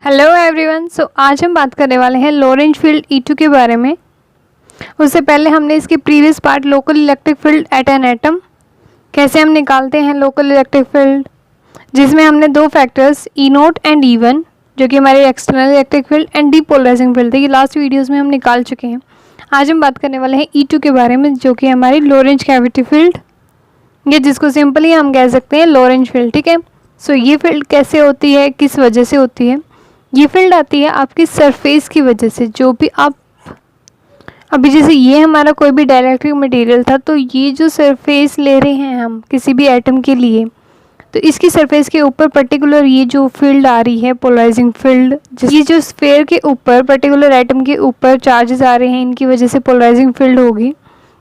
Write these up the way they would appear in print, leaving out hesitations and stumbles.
Hello everyone. आज हम बात करने वाले हैं लॉरेंज फील्ड E2 के बारे में। उससे पहले हमने इसके previous part local electric field at an atom कैसे हम निकालते हैं लोकल इलेक्ट्रिक फील्ड, जिसमें हमने दो फैक्टर्स E0 एंड E1 जो कि हमारे external electric field and depolarising field थे, ये लास्ट वीडियोज़ में हम निकाल चुके हैं। आज हम बात करने वाले हैं E2 के बारे में, जो कि हमारी लॉरेंज कैविटी फील्ड, ये जिसको सिंपली हम कह सकते हैं लॉरेंज फील्ड। ठीक है, ये फील्ड कैसे होती है, किस वजह से होती है? ये फील्ड आती है आपकी सरफेस की वजह से। जो भी आप अभी जैसे ये हमारा कोई भी डाइलेक्ट्रिक मटेरियल था, तो ये जो सरफेस ले रहे हैं हम किसी भी एटम के लिए, तो इसकी सरफेस के ऊपर पर्टिकुलर ये जो फील्ड आ रही है पोलराइजिंग फील्ड, ये जो स्फेयर के ऊपर पर्टिकुलर एटम के ऊपर चार्जेस आ रहे हैं, इनकी वजह से पोलराइजिंग फील्ड होगी।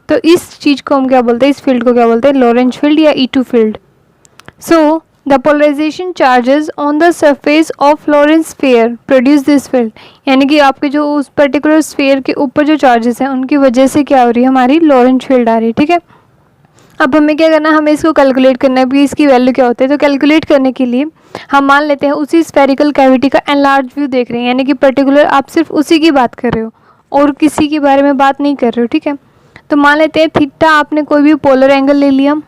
तो इस चीज़ को हम क्या बोलते हैं, इस फील्ड को क्या बोलते हैं, लॉरेंज फील्ड या E2 field. So the polarization charges on the surface of Lorentz sphere produce this field, यानी कि आपके जो उस पर्टिकुलर स्फेयर के ऊपर जो चार्जेस हैं उनकी वजह से क्या हो रही है, हमारी लॉरेंज फील्ड आ रही है। ठीक है, अब हमें क्या करना है, हमें इसको कैलकुलेट करना है कि इसकी वैल्यू क्या होती है। तो कैलकुलेट करने के लिए हम मान लेते हैं उसी स्फेरिकल कैविटी का एनलार्ज व्यू देख रहे हैं, यानी कि पर्टिकुलर आप सिर्फ उसी की बात कर रहे हो और किसी के बारे में बात नहीं कर रहे हो। ठीक है, तो मान लेते हैं थीटा, आपने कोई भी पोलर एंगल ले लिया।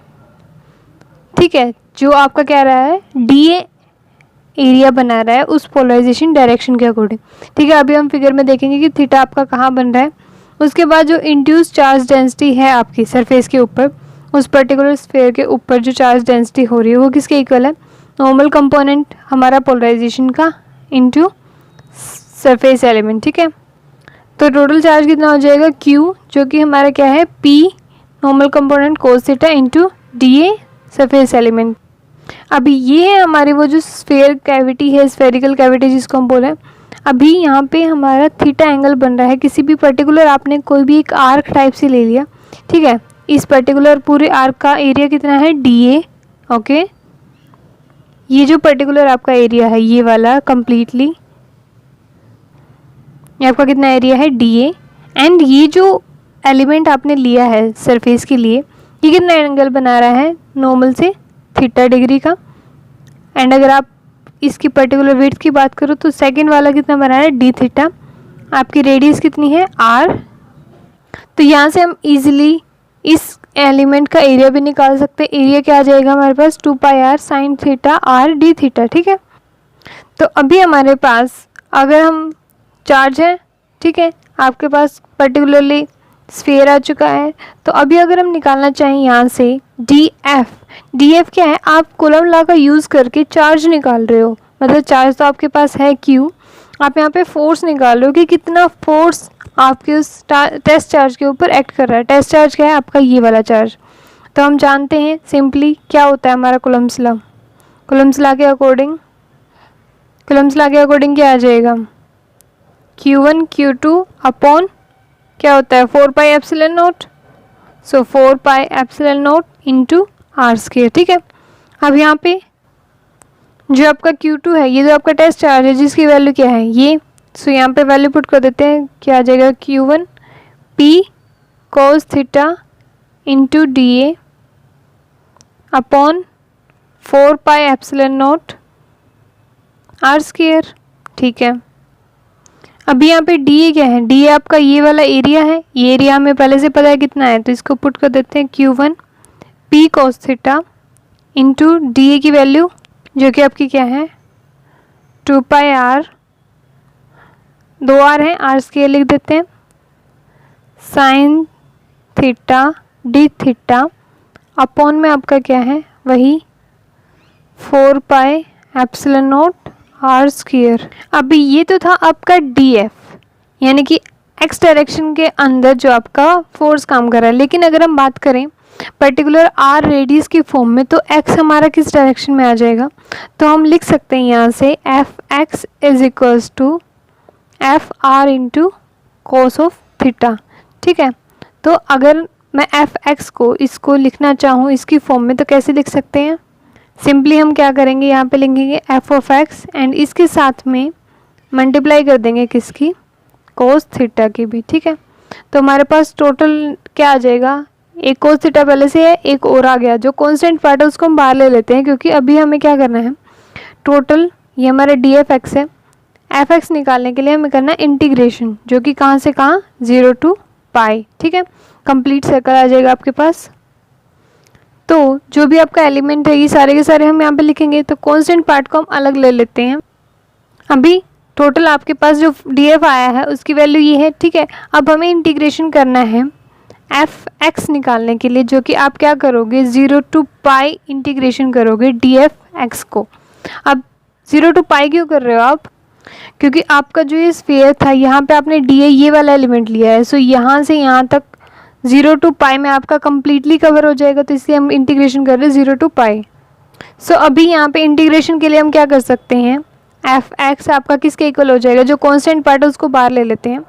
ठीक है, जो आपका कह रहा है DA एरिया बना रहा है उस पोलराइजेशन डायरेक्शन के अकॉर्डिंग। ठीक है, अभी हम फिगर में देखेंगे कि थीटा आपका कहाँ बन रहा है। उसके बाद जो इंड्यूस चार्ज डेंसिटी है आपकी सरफेस के ऊपर, उस पर्टिकुलर स्फेयर के ऊपर जो चार्ज डेंसिटी हो रही है वो किसके इक्वल है, नॉर्मल कंपोनेंट हमारा पोलराइजेशन का इनटू सरफेस एलिमेंट। ठीक है, तो टोटल चार्ज कितना हो जाएगा Q, जो कि हमारा क्या है P normal component cos theta into DA surface element. अभी ये है हमारी वो जो स्फेयर कैविटी है, स्फेरिकल कैविटी जिसको हम बोले। अभी यहाँ पे हमारा थीटा एंगल बन रहा है, किसी भी पर्टिकुलर आपने कोई भी एक आर्क टाइप से ले लिया। ठीक है, इस पर्टिकुलर पूरे आर्क का एरिया कितना है DA। ओके, ये जो पर्टिकुलर आपका एरिया है ये वाला कम्प्लीटली, ये आपका कितना एरिया है DA। एंड ये जो एलिमेंट आपने लिया है सरफेस के लिए, ये कितना एंगल बना रहा है नॉर्मल से थीटा डिग्री का। एंड अगर आप इसकी पर्टिकुलर विड्थ की बात करो तो सेकंड वाला कितना बना है D थीटा। आपकी रेडियस कितनी है R। तो यहाँ से हम इजीली इस एलिमेंट का एरिया भी निकाल सकते हैं। एरिया क्या आ जाएगा हमारे पास 2πr sine theta R D theta. ठीक है, तो अभी हमारे पास अगर हम चार्ज है, ठीक है, आपके पास पर्टिकुलरली स्फीयर आ चुका है, तो अभी अगर हम निकालना चाहें यहाँ से DF क्या है, आप कूलम लॉ का यूज़ करके चार्ज निकाल रहे हो। मतलब चार्ज तो आपके पास है Q, आप यहाँ पे फोर्स निकाल रहे हो कि कितना फोर्स आपके उस टेस्ट चार्ज के ऊपर एक्ट कर रहा है। टेस्ट चार्ज क्या है आपका, ये वाला चार्ज। तो हम जानते हैं सिंपली क्या होता है हमारा कूलम्स लॉ। कूलम्स लॉ के अकॉर्डिंग क्या आ जाएगा, Q1 Q2 अपॉन क्या होता है 4π एप्सिलॉन नॉट। सो 4π epsilon naught into R square. ठीक है, अब यहाँ पे जो आपका Q2 है, ये जो आपका टेस्ट चार्ज है जिसकी वैल्यू क्या है ये, सो यहाँ पे वैल्यू पुट कर देते हैं, क्या आ जाएगा Q1 P cos theta into DA upon 4π epsilon naught R square. ठीक है, अभी यहाँ पे DA क्या है, DA आपका ये वाला एरिया है, ये एरिया हमें पहले से पता है कितना है, तो इसको पुट कर देते हैं Q1 P cos theta into DA की वैल्यू जो कि आपकी क्या है 2πr, 2r है, R स्क्वायर लिख देते हैं, sine theta D theta upon में आपका क्या है वही 4π एप्सिलॉन नॉट R स्क्वायर। अभी ये तो था आपका DF, यानी कि एक्स डायरेक्शन के अंदर जो आपका फोर्स काम कर रहा है। लेकिन अगर हम बात करें पर्टिकुलर R रेडियस की फॉर्म में, तो x हमारा किस डायरेक्शन में आ जाएगा, तो हम लिख सकते हैं यहाँ से Fx is equals to FR into cos of theta. ठीक है, तो अगर मैं Fx को इसको लिखना चाहूँ इसकी फॉर्म में, तो कैसे लिख सकते हैं, सिंपली हम क्या करेंगे, यहाँ पे लिखेंगे f ऑफ x एंड इसके साथ में मल्टीप्लाई कर देंगे किसकी, कोस थीटा की भी। ठीक है, तो हमारे पास टोटल क्या आ जाएगा, एक कोस थीटा पहले से है, एक और आ गया, जो कांस्टेंट पार्ट है उसको हम बाहर ले लेते हैं, क्योंकि अभी हमें क्या करना है, टोटल ये हमारा DFX है, एफ एक्स निकालने के लिए हमें करना है इंटीग्रेशन, जो कि कहाँ से कहाँ, 0 to पाई, ठीक है। कंप्लीट सर्कल आ जाएगा आपके पास। तो जो भी आपका एलिमेंट है ये सारे के सारे हम यहाँ पे लिखेंगे। तो कांस्टेंट पार्ट को हम अलग ले लेते हैं। अभी टोटल आपके पास जो डी एफ आया है उसकी वैल्यू ये है, ठीक है। अब हमें इंटीग्रेशन करना है एफ एक्स निकालने के लिए, जो कि आप क्या करोगे, 0 to पाई इंटीग्रेशन करोगे डी एफ एक्स को। अब 0 to पाई क्यों कर रहे हो आप, क्योंकि आपका जो ये स्फीयर था यहाँ पे आपने डी ए ये वाला एलिमेंट लिया है, सो यहाँ से यहाँ तक 0 to पाई में आपका कंप्लीटली कवर हो जाएगा, तो इसलिए हम इंटीग्रेशन कर रहे हैं 0 to पाई। सो अभी यहाँ पे इंटीग्रेशन के लिए हम क्या कर सकते हैं, एफ एक्स आपका किसके इक्वल हो जाएगा, जो कांस्टेंट पार्ट है उसको बाहर ले लेते हैं।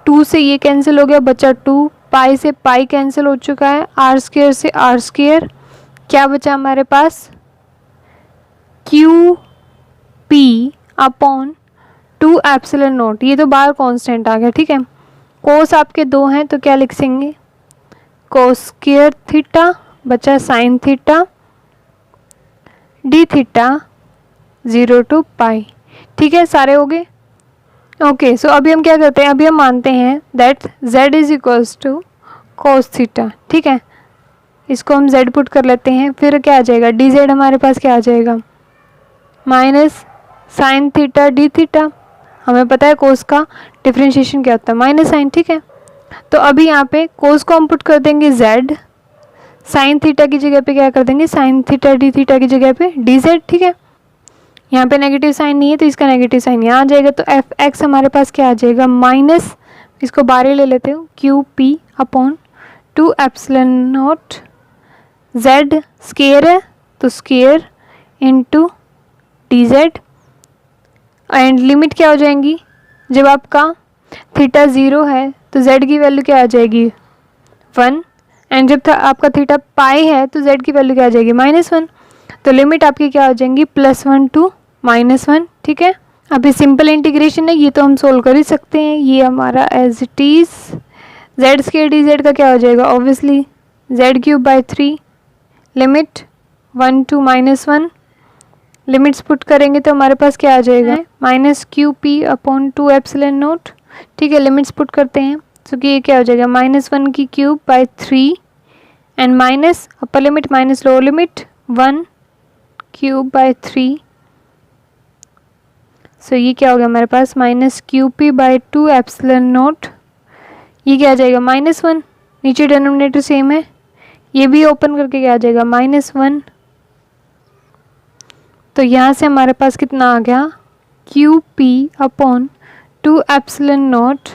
2 से ये कैंसिल हो गया, बचा 2, पाई से पाई कैंसिल हो चुका है, आर स्क्वायर से आर स्क्वायर, क्या बचा हमारे पास, Q P upon 2 epsilon naught, ये तो बाहर कांस्टेंट आ गया, ठीक है। कोस आपके 2 हैं तो क्या लिख सेंगे, कोस स्क्वायर थीटा बचा sine theta D theta 0 to पाई, ठीक है। सारे हो गए, ओके। सो अभी हम क्या करते हैं, अभी हम मानते हैं that z is equals to cos theta, ठीक है। इसको हम z पुट कर लेते हैं, फिर क्या आ जाएगा, डी जेड हमारे पास क्या आ जाएगा, minus sine theta D theta, हमें पता है कोस का डिफरेंशिएशन क्या होता है, माइनस साइन, ठीक है। तो अभी यहाँ पे कोस को हम पुट कर देंगे z, साइन थीटा की जगह पे क्या कर देंगे, साइन थीटा डी थीटा की जगह पे डी जेड, ठीक है। यहाँ पे नेगेटिव साइन नहीं है तो इसका नेगेटिव साइन यहाँ आ जाएगा, तो एफ एक्स हमारे पास क्या आ जाएगा, माइनस, इसको बाहर ले लेते हो, Q P upon 2 epsilon not, Z square है तो square into D Z, and limit क्या हो जाएंगी, जब आपका थीटा 0 है तो z की वैल्यू क्या आ जाएगी, 1, एंड जब आपका थीटा पाई है तो z की वैल्यू क्या आ जाएगी, -1, तो लिमिट आपकी क्या हो जाएंगी, +1 to -1, ठीक है। अभी सिंपल इंटीग्रेशन है, ये तो हम सोल्व कर ही सकते हैं, ये हमारा as it is z square d z का क्या हो जाएगा, obviously z³/3, limit 1 to -1, limits put करेंगे तो हमारे पास क्या आ जाएगा, -QP अपॉन 2 एप्सिलॉन नॉट, ठीक है। लिमिट्स पुट करते हैं तो कि ये क्या हो जाएगा, -1³/3 and minus upper limit minus lower limit 1³/3, सो ये क्या हो गया हमारे पास, -QP/2 एप्सिलॉन नॉट, ये क्या आ जाएगा, -1, नीचे डिनोमिनेटर सेम है, ये भी ओपन करके क्या आ जाएगा, -1, तो यहाँ से हमारे पास कितना आ गया, QP/2 एप्सिलॉन नॉट,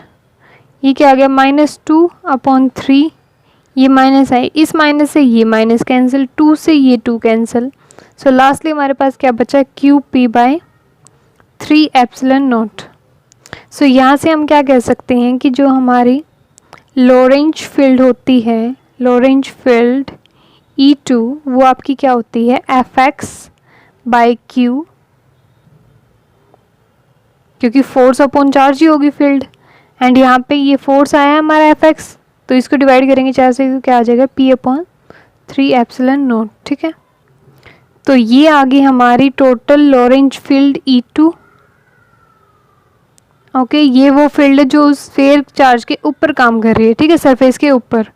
ये क्या आ गया, -2/3, ये माइनस है, इस माइनस से ये माइनस कैंसिल, 2 से ये 2 कैंसिल, सो लास्टली हमारे पास क्या बचा, QP/3 एप्सिलॉन नॉट। सो यहाँ से हम क्या कह सकते हैं कि जो हमारी लॉरेंज फील्ड होती है, लॉरेंज फील्ड E2, वो आपकी क्या होती है, Fx/Q, क्योंकि फोर्स अपॉन चार्ज ही होगी फील्ड, एंड यहाँ पे ये फोर्स आया है हमारा Fx, तो इसको डिवाइड करेंगे 4 से तो क्या आ जाएगा, P/3 एप्सिलॉन नॉट, ठीक है। तो ये आ गई हमारी total Lorentz field E2, okay. ये वो फील्ड है जो उस स्फीयर चार्ज के ऊपर काम कर रही है, ठीक है, सरफेस के ऊपर।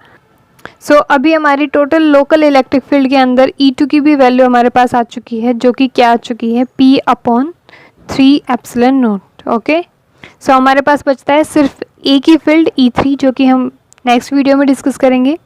सो अभी हमारी टोटल लोकल इलेक्ट्रिक फील्ड के अंदर E2 की भी वैल्यू हमारे पास आ चुकी है, जो कि क्या आ चुकी है, P/3 एप्सिलॉन नॉट, ओके। सो हमारे पास बचता है सिर्फ एक ही फील्ड E3, जो कि हम नेक्स्ट वीडियो में डिस्कस करेंगे,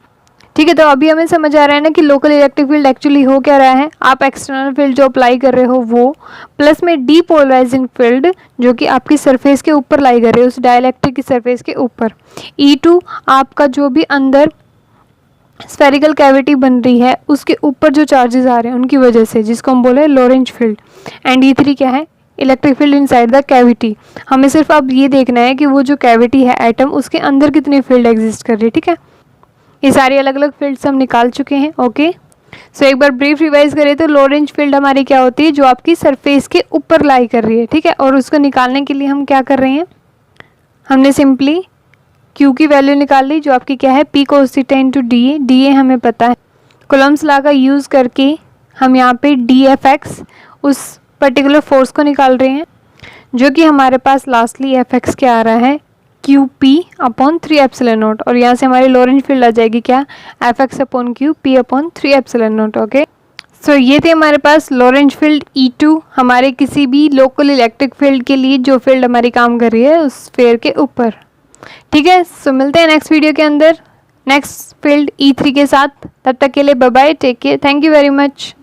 ठीक है। तो अभी हमें समझ आ रहा है ना कि लोकल इलेक्ट्रिक फील्ड एक्चुअली हो क्या रहा है, आप एक्सटर्नल फील्ड जो अप्लाई कर रहे हो वो, प्लस में डीपोलराइजिंग फील्ड जो कि आपकी सरफेस के ऊपर लाई कर रहे हो, उस डाइलेक्ट्रिक की सरफेस के ऊपर। E2 आपका जो भी अंदर स्फेरिकल कैविटी बन रही है उसके ऊपर जो चार्जेस आ रहे हैं उनकी वजह से, जिसको हम बोले लॉरेंज फील्ड, एंड E3 क्या है, electric field inside the cavity. हमें सिर्फ अब ये देखना है कि वो जो कैविटी है एटम, उसके अंदर कितनी फील्ड एग्जिस्ट कर रही है, ठीक है। ये सारी अलग अलग फील्ड्स हम निकाल चुके हैं, ओके। सो एक बार ब्रीफ रिवाइज करें तो लॉरेंज फील्ड हमारी क्या होती है, जो आपकी सरफेस के ऊपर लाई कर रही है, ठीक है। और उसको निकालने के लिए हम क्या कर रहे हैं, हमने सिंपली Q की वैल्यू निकाल ली, जो आपकी क्या है, P cos theta into DA, DA हमें पता है, कूलम्ब्स लॉ का यूज़ करके हम यहाँ पे DFX उस पर्टिकुलर फोर्स को निकाल रहे हैं, जो कि हमारे पास लास्टली एफ एक्स क्या आ रहा है, Q P upon 3 epsilon naught, और यहाँ से हमारी लोरेंज फील्ड आ जाएगी क्या, F X upon Q P upon 3 epsilon naught. Okay, so ये थे हमारे पास लोरेंज फील्ड E2 हमारे किसी भी लोकल इलेक्ट्रिक फील्ड के लिए जो फील्ड हमारी काम कर रही है उस स्फीयर के ऊपर। ठीक है, सो मिलते हैं नेक्स्ट वीडियो के अंदर नेक्स्ट फील्ड E3 के साथ। तब तक के लिए bye bye, take care, thank you very much.